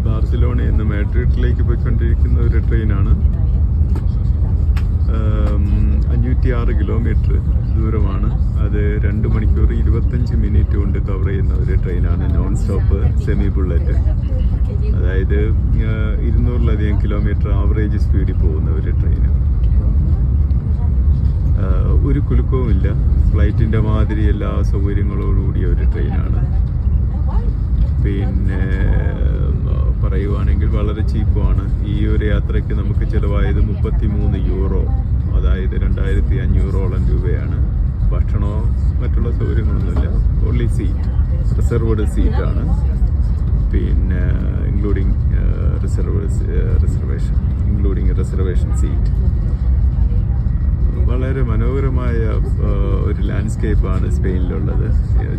ബാർസലോണയിൽ നിന്ന് മാഡ്രിഡിലേക്ക് പോയിക്കൊണ്ടിരിക്കുന്ന ഒരു ട്രെയിനാണ്. 506 കിലോമീറ്റർ ദൂരമാണ്. അത് 2 മണിക്കൂർ 25 മിനിറ്റ് കൊണ്ട് കവർ ചെയ്യുന്ന ഒരു ട്രെയിനാണ്. Non stop semi bullet. അതായത് 200-ലധികം കിലോമീറ്റർ ആവറേജ് സ്പീഡിൽ പോകുന്ന ഒരു ട്രെയിൻ. ഒരു കുലുക്കവുമില്ല. ഫ്ലൈറ്റിൻ്റെ മാതിരി എല്ലാ സൗകര്യങ്ങളോടുകൂടിയ ഒരു ട്രെയിനാണ്. പിന്നെ പറയുവാണെങ്കിൽ വളരെ ചീപ്പുമാണ്. ഈ ഒരു യാത്രയ്ക്ക് നമുക്ക് ചിലവായത് 33 യൂറോ, അതായത് 2500 രൂപയാണ്. ഭക്ഷണമോ മറ്റുള്ള സൗകര്യങ്ങളൊന്നുമില്ല. ഓൺലി സീറ്റ്, റിസർവ്ഡ് സീറ്റാണ്. പിന്നെ ഇൻക്ലൂഡിങ് റിസർവേഷൻ സീറ്റ്. വളരെ മനോഹരമായ ഒരു ലാൻഡ്സ്കേപ്പാണ് സ്പെയിനിലുള്ളത്.